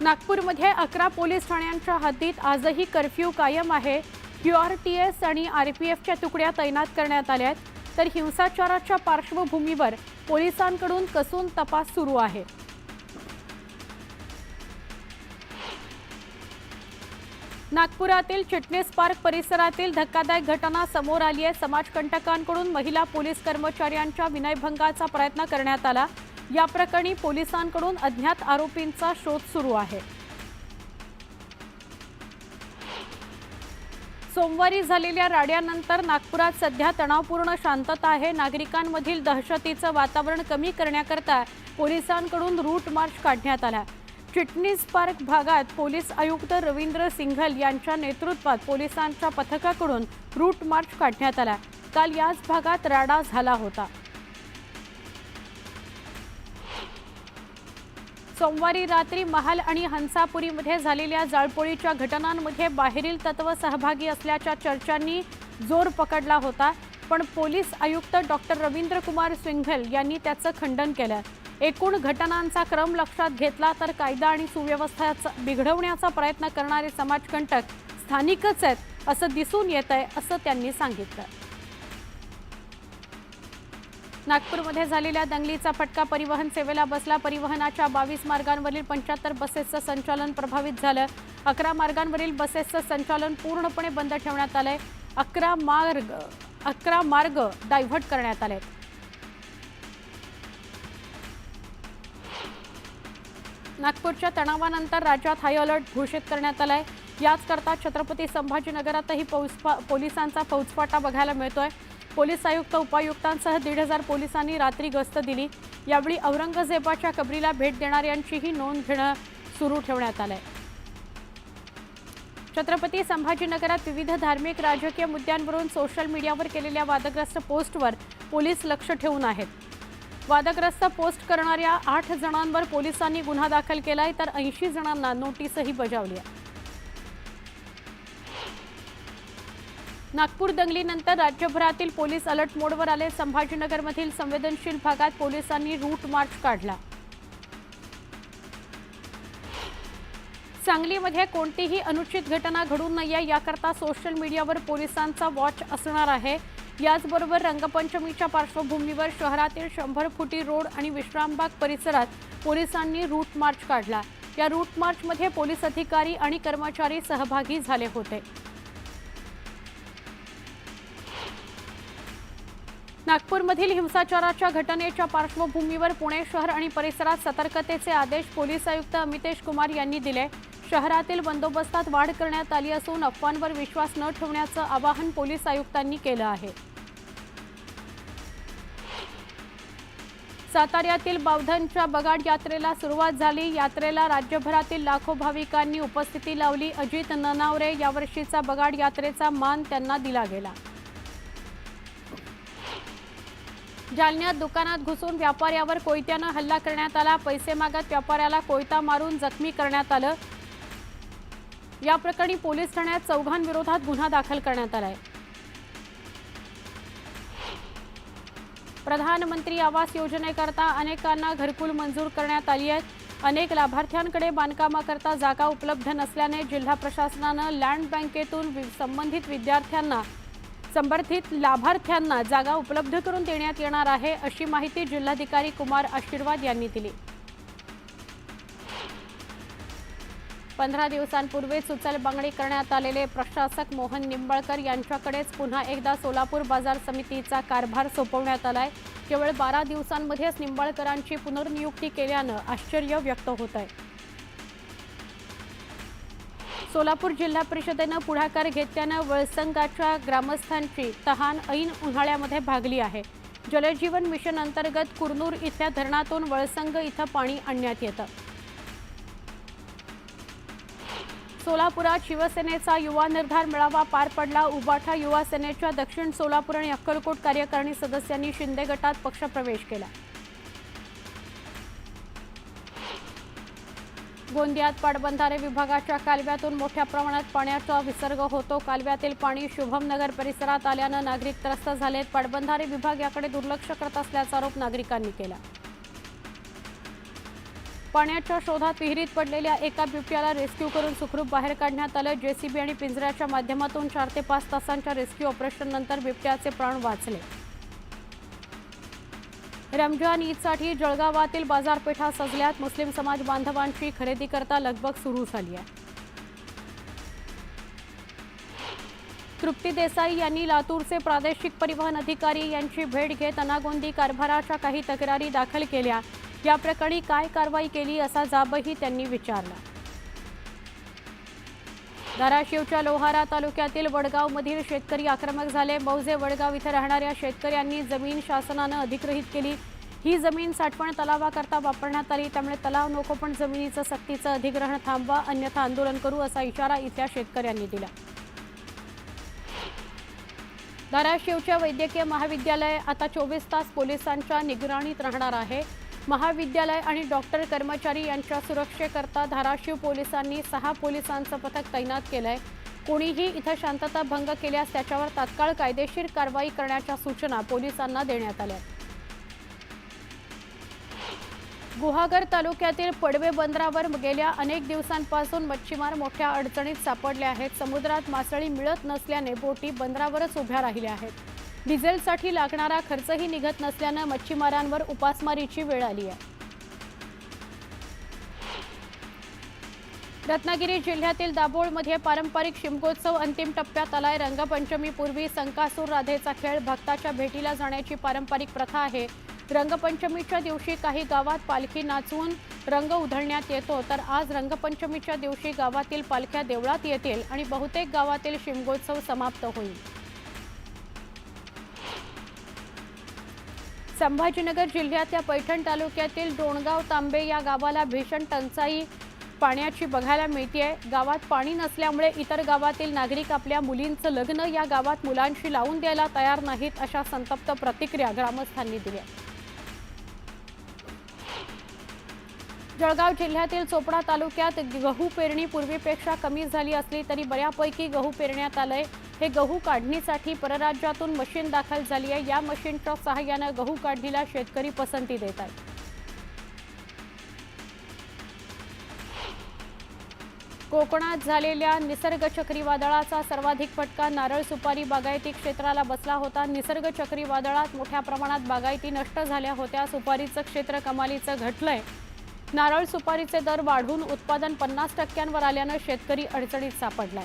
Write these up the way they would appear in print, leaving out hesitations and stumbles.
नागपूरमध्ये 11 पोलीस ठाण्यांच्या हद्दीत आजही कर्फ्यू कायम आहे। QRTS आणि RPFच्या तुकड्या तैनात करण्यात आल्या आहेत। तर हिंसाचाराच्या पार्श्वभूमीवर पोलिसांकडून कसून तपास सुरू आहे। नागपुरातील चिटणीस पार्क परिसरातील धक्कादायक घटना समोर आली आहे। समाजकंटकांकडून महिला पोलीस कर्मचाऱ्यांच्या विनयभंगाचा प्रयत्न करण्यात आला। या प्रकरणी पोलिसांकडून अज्ञात आरोपींचा शोध सुरू आहे। सोमवारी झालेल्या राड्यानंतर नागपुरात सध्या तणावपूर्ण शांतता आहे। नागरिकांमधील दहशतीचं वातावरण कमी करण्याकरता पोलिसांकडून रूट मार्च काढण्यात आला। चिटणीस पार्क भागात पोलीस आयुक्त रवींद्र सिंघल यांच्या नेतृत्वात पोलिसांच्या पथकाकडून रूट मार्च काढण्यात आला। काल याच भागात राडा झाला होता। सोमवारी रात्री महाल आणि हंसापुरीमध्ये झालेल्या जाळपोळीच्या घटनांमध्ये बाहेरील तत्व सहभागी असल्याच्या चर्चांनी जोर पकडला होता, पण पोलीस आयुक्त डॉक्टर रवींद्र कुमार सिंघल यांनी त्याचं खंडन केलं। एकूण घटनांचा क्रम लक्षात घेतला तर कायदा आणि सुव्यवस्था बिघडवण्याचा प्रयत्न करणारे समाजकंटक स्थानिकच आहेत असं दिसून येतंय, असं त्यांनी सांगितलं। नागपूरमध्ये झालेल्या दंगलीचा फटका परिवहन सेवेला बसला। परिवहनाच्या 22 मार्गांवरील 75 बसेसचं संचालन प्रभावित झालं। 11 मार्गांवरील बसेसचं संचालन पूर्णपणे बंद ठेवण्यात आलंय। 11 मार्ग डायव्हर्ट करण्यात आले। नागपूरच्या तणावानंतर राज्यात हाय अलर्ट घोषित करण्यात आलाय। याचकरता छत्रपती संभाजीनगरातही पोलिसांचा फौजफाटा बघायला मिळतोय। पोलीस आयुक्त उपायुक्तांसह 1,500 पोलिसांनी रात्री गस्त दिली। यावेळी औरंगजेबाच्या कबरीला भेट देणाऱ्यांचीही नोंद घेणं सुरू ठेवण्यात आलंय। छत्रपती संभाजीनगरात विविध धार्मिक राजकीय मुद्द्यांवरून सोशल मीडियावर केलेल्या वादग्रस्त पोस्टवर पोलीस लक्ष ठेवून आहेत। वादग्रस्त पोस्ट करणाऱ्या 8 जणांवर पोलिसांनी गुन्हा दाखल केलाय, तर 80 जणांना नोटीसही बजावली आहे। नागपूर दंगलीनंतर राज्यभरातील पोलीस अलर्ट मोडवर आले। संभाजीनगरमधील संवेदनशील भागात पोलिसांनी रूट मार्च काढला। सांगलीमध्ये कोणतीही अनुचित घटना घडू नये याकरता सोशल मीडियावर पोलिसांचा वॉच असणार आहे। याचबरोबर रंगपंचमीच्या पार्श्वभूमीवर शहरातील 100 फुटी रोड आणि विश्रामबाग परिसरात पोलिसांनी रूट मार्च काढला। या रूट मार्चमध्ये पोलीस अधिकारी आणि कर्मचारी सहभागी झाले होते। नागपूरमधील हिंसाचाराच्या घटनेच्या पार्श्वभूमीवर पुणे शहर आणि परिसरात सतर्कतेचे आदेश पोलीस आयुक्त अमितेश कुमार यांनी दिले। शहरातील बंदोबस्तात वाढ करण्यात आली असून अफवांवर विश्वास न ठेवण्याचं आवाहन पोलीस आयुक्तांनी केलं आहे। साताऱ्यातील बावधनच्या बगाड यात्रेला सुरुवात झाली। यात्रेला राज्यभरातील लाखो भाविकांनी उपस्थिती लावली। अजित ननावरे यावर्षीचा बगाड यात्रेचा मान त्यांना दिला गेला। जालन्यात दुकानात घुसून व्यापाऱ्यावर कोयत्यानं हल्ला करण्यात आला। पैसे मागत व्यापाऱ्याला कोयता मारून जखमी करण्यात आलं। या प्रकरणी पोलीस ठाण्यात 4 जणांविरोधात गुन्हा दाखल करण्यात आलाय। प्रधानमंत्री आवास योजनेकरता अनेकांना घरकुल मंजूर करण्यात आली आहेत। अनेक लाभार्थ्यांकडे बांधकामाकरता जागा उपलब्ध नसल्याने जिल्हा प्रशासनानं लँड बँकेतून संबंधित लाभार्थ्यांना जागा उपलब्ध करून देण्यात येणार आहे, अशी माहिती जिल्हाधिकारी कुमार आशीर्वाद यांनी दिली। 15 दिवसांपूर्वीच उचलबांगडी करण्यात आलेले प्रशासक मोहन निंबाळकर यांच्याकडेच पुन्हा एकदा सोलापूर बाजार समितीचा कारभार सोपवण्यात आलाय। केवळ 12 दिवसांमध्येच निंबाळकरांची पुनर्नियुक्ती केल्यानं आश्चर्य व्यक्त होत आहे। सोलापूर जिल्हा परिषदेनं पुढाकार घेतल्यानं वळसंगाच्या ग्रामस्थांची तहान ऐन उन्हाळ्यामध्ये भागली आहे। जलजीवन मिशन अंतर्गत कुरनूर इथल्या धरणातून वळसंग इथं पाणी आणण्यात येतं। सोलापुरात शिवसेनेचा युवा निर्धार मेळावा पार पडला। उबाठा युवा सेनेच्या दक्षिण सोलापूर आणि अक्कलकोट कार्यकारिणी सदस्यांनी शिंदे गटात पक्षप्रवेश केला। गोंदियात पाटबंधारे विभागाच्या कालव्यातून मोठ्या प्रमाणात पाण्याचा विसर्ग होतो। कालव्यातील पाणी शुभमनगर परिसरात आल्यानं नागरिक त्रस्त झालेत। पाटबंधारे विभाग याकडे दुर्लक्ष करत असल्याचा आरोप नागरिकांनी केला। पाण्याच्या शोधात विहिरीत पडलेल्या एका बिबट्याला रेस्क्यू करून सुखरूप बाहेर काढण्यात आलं। जेसीबी आणि पिंजऱ्याच्या माध्यमातून 4 ते 5 तासांच्या रेस्क्यू ऑपरेशननंतर बिबट्याचे प्राण वाचले। रमजान ईदसाठी जळगावातील बाजारपेठा सजल्यात। मुस्लिम समाज बांधवांची खरेदी करता लगबग सुरू झाली आहे। तृप्ती देसाई यांनी लातूरचे प्रादेशिक परिवहन अधिकारी यांची भेट घेत अनागोंदी कारभाराच्या काही तक्रारी दाखल केल्या। या प्रकरणी काय कारवाई केली असा जाबही त्यांनी विचारला। धाराशिवच्या लोहारा तालुक्यातील वडगावमधील शेतकरी आक्रमक झाले। मौजे वडगाव इथे राहणाऱ्या शेतकऱ्यांनी जमीन शासनाने अधिग्रहित केली। ही जमीन साठवण तलावाकरता वापरण्यात आली, त्यामुळे तलाव नको पण जमिनीचं सक्तीचं अधिग्रहण थांबवा, अन्यथा आंदोलन करू असा इशारा इथल्या शेतकऱ्यांनी दिला। धाराशिवच्या वैद्यकीय महाविद्यालय आता 24 तास पोलिसांच्या निगराणीत राहणार आहे। महाविद्यालय आणि डॉक्टर कर्मचारी यांच्या सुरक्षेकरता धाराशिव पोलिसांनी 6 पोलिसांचं पथक तैनात केलंय। कोणीही इथं शांतता भंग केल्यास त्याच्यावर तात्काळ कायदेशीर कारवाई करण्याच्या सूचना पोलिसांना देण्यात आल्या। गुहागर तालुक्यातील पडवे बंदरावर गेल्या अनेक दिवसांपासून मच्छीमार मोठ्या अडचणीत सापडले आहेत। समुद्रात मासळी मिळत नसल्याने बोटी बंदरावरच उभ्या राहिल्या आहेत। डिझेलसाठी लागणारा खर्चही निघत नसल्याने मच्छीमारांवर उपासमारीची वेळ आली आहे। रत्नागिरी जिल्ह्यातील दाभोळमध्ये पारंपरिक शिमगोत्सव अंतिम टप्प्यात आलाय। रंगपंचमीपूर्वी संकासूर राधेचा खेळ भक्ताच्या भेटीला जाण्याची पारंपरिक प्रथा आहे। रंगपंचमीच्या दिवशी काही गावात पालखी नाचवून रंग उधळण्यात येतो, तर आज रंगपंचमीच्या दिवशी गावातील पालख्या देवळात येतील आणि बहुतेक गावातील शिमगोत्सव समाप्त होईल। संभाजीनगर जिल्ह्याच्या पैठण तालुक्यातील डोणगाव तांबे या गावाला भीषण टंचाई पाण्याची बघायला मिळते। गावात पाणी नसल्यामुळे इतर गावातील नागरिक आपल्या मुलींचं लग्न या गावात मुलांशी लावून द्यायला तयार नाहीत, अशा संतप्त प्रतिक्रिया ग्रामस्थांनी दिल्या। जळगाव जिल्ह्यातील चोपडा तालुक्यात गहू पेरणी पूर्वीपेक्षा कमी झाली असली तरी बऱ्यापैकी गहू पेरण्यात आलंय। हे गहू काढणीसाठी परराज्यातून मशीन दाखल झाली आहे। या मशीनच्या सहाय्याने गहू काढणीला शेतकरी पसंती देत आहेत। कोकणात झालेल्या निसर्ग चक्रीवादळाचा सर्वाधिक फटका नारळ सुपारी बागायती क्षेत्राला बसला होता। निसर्ग चक्रीवादळात मोठ्या प्रमाणात बागायती नष्ट झाल्या होत्या। सुपारीचं क्षेत्र कमालीचं घटलंय। नारळ सुपारीचे दर वाढून उत्पादन 50% आल्याने शेतकरी अडचणीत सापडलाय।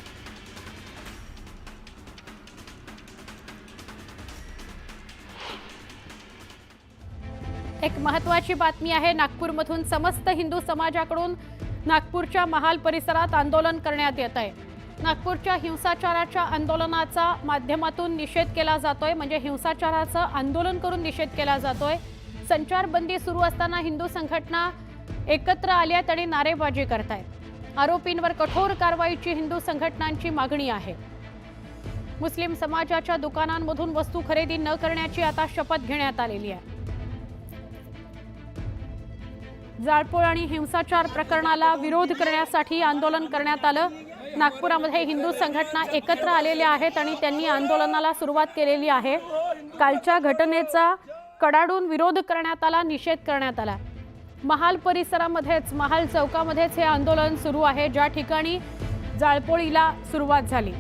एक महत्त्वाची बातमी आहे। नागपूरमधून समस्त हिंदू समाजाकडून नागपूरच्या महाल परिसरात आंदोलन करण्यात येत आहे। नागपूरच्या हिंसाचाराच्या आंदोलनाचा माध्यमातून निषेध केला जातोय, म्हणजे हिंसाचाराचं आंदोलन करून निषेध केला जातोय। संचारबंदी सुरू असताना हिंदू संघटना एकत्र आल्यात आणि नारेबाजी करतायत। आरोपींवर कठोर कारवाईची हिंदू संघटनांची मागणी आहे। मुस्लिम समाजाच्या दुकानांमधून वस्तू खरेदी न करण्याची आता शपथ घेण्यात आलेली आहे। जाळपोळ आणि हिंसाचार प्रकरणाला विरोध करण्यासाठी आंदोलन करण्यात आलं। नागपुरामध्ये हिंदू संघटना एकत्र आलेल्या आहेत आणि त्यांनी आंदोलनाला सुरुवात केलेली आहे। कालच्या घटनेचा कडाडून विरोध करण्यात आला, निषेध करण्यात आला। महाल परिसरामध्येच महाल चौकामध्येच हे आंदोलन सुरू आहे, ज्या ठिकाणी जाळपोळीला सुरुवात झाली।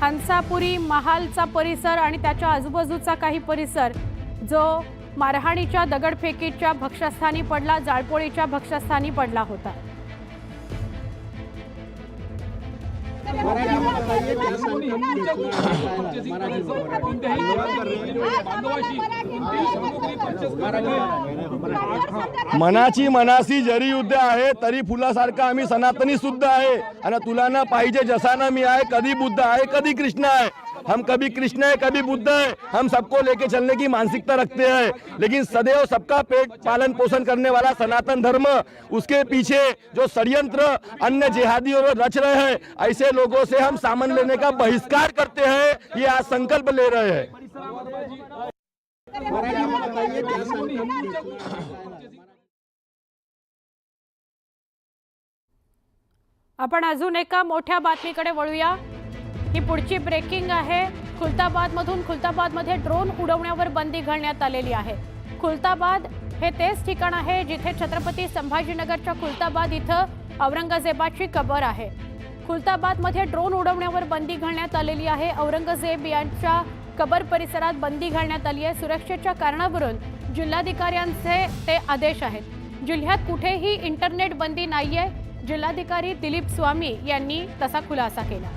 हंसापुरी महालचा परिसर आणि त्याच्या आजूबाजूचा काही परिसर जो मारहाणीच्या दगडफेकीच्या भक्षस्थानी पडला, जाळपोळीच्या भक्षस्थानी पडला होता। मनाची मनासी जरी युद्ध आहे तरी फुलासारखा आम्ही सनातनी सुद्धा आहे आणि तुला ना पाहिजे जसा ना मी आहे, कधी बुद्ध आहे कधी कृष्ण आहे। हम कभी कृष्ण है कभी बुद्ध है, हम सबको लेके चलने की मानसिकता रखते हैं, लेकिन सदैव सबका पेट पालन पोषण करने वाला सनातन धर्म, उसके पीछे जो षड्यंत्र अन्य जिहादियों रच रहे हैं, ऐसे लोगों से हम सामान लेने का बहिष्कार करते हैं। ये आज संकल्प ले रहे हैं। आपण अजून एका मोठ्या बातमीकडे वळूया। ही पुढची ब्रेकिंग आहे। खुलताबादमध्ये ड्रोन उडवण्यावर बंदी घालण्यात आलेली आहे। खुलताबाद हे तेच ठिकाण आहे जिथे छत्रपती संभाजीनगरच्या खुलताबाद इथं औरंगजेबाची कबर आहे। खुलताबादमध्ये ड्रोन उडवण्यावर बंदी घालण्यात आलेली आहे। औरंगजेब यांच्या कबर परिसरात बंदी घालण्यात आली आहे। सुरक्षेच्या कारणावरून जिल्हाधिकाऱ्यांचे ते आदेश आहेत। जिल्ह्यात कुठेही इंटरनेट बंदी नाहीये। जिल्हाधिकारी दिलीप स्वामी यांनी तसा खुलासा केला।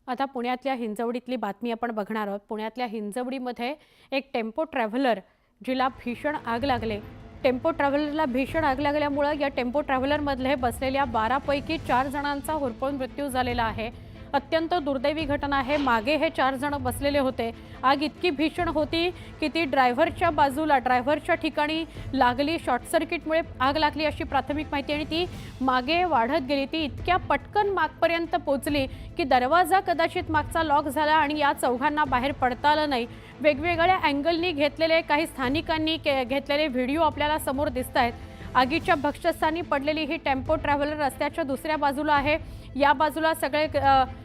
आता पुण्यातल्या हिंजवडीतली बातमी आपण बघणार आहोत। पुण्यातल्या हिंजवडीमध्ये एक टेम्पो ट्रॅव्हलर जिला भीषण आग लागले। टेम्पो ट्रॅव्हलरला भीषण आग लागल्यामुळे या टेम्पो ट्रॅव्हलरमध्ये बसलेल्या 12 पैकी 4 जणांचा होरपळून मृत्यू झालेला आहे। अत्यंत दुर्दैवी घटना आहे। मागे हे 4 जण बसलेले होते। आग इतकी भीषण होती की ती ड्रायव्हरच्या ठिकाणी लागली। शॉर्ट सर्किटमुळे आग लागली अशी प्राथमिक माहिती आणि ती मागे वाढत गेली। ती इतक्या पटकन मागपर्यंत पोहोचली की दरवाजा कदाचित मागचा लॉक झाला आणि या चौघांना बाहेर पडता आलं नाही। वेगवेगळ्या अँगलनी घेतलेले काही स्थानिकांनी घेतलेले व्हिडिओ आपल्याला समोर दिसतायत। आगीच्या भक्षस्थानी पडलेली ही टेम्पो ट्रॅव्हलर रस्त्याच्या दुसऱ्या बाजूला आहे। या बाजूला सगळे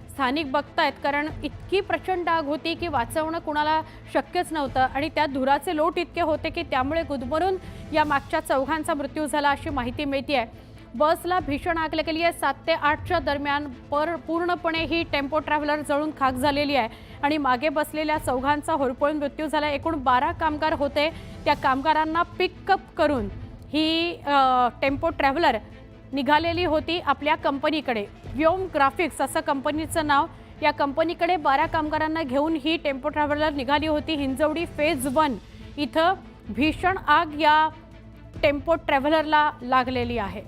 स्थानिक बघतायत कारण इतकी प्रचंड आग होती की वाचवणं कुणाला शक्यच नव्हतं आणि त्या धुराचे लोट इतके होते की त्यामुळे गुदमरून या मागच्या चौघांचा मृत्यू झाला अशी माहिती मिळते आहे। बसला भीषण आग लागली आहे। 7 ते 8च्या दरम्यान पूर्णपणे ही टेम्पो ट्रॅव्हलर जळून खाक झालेली आहे आणि मागे बसलेल्या चौघांचा होरपळून मृत्यू झाला। एकूण 12 कामगार होते। त्या कामगारांना पिकअप करून ही टेम्पो ट्रॅव्हलर निघालेली होती आपल्या कंपनीकडे। व्योम ग्राफिक्स असं कंपनीचं नाव। या कंपनीकडे 12 कामगारांना घेऊन ही टेम्पो ट्रॅव्हलर निघाली होती। हिंजवडी फेज 1 इथं भीषण आग या टेम्पो ट्रॅव्हलरला लागलेली आहे।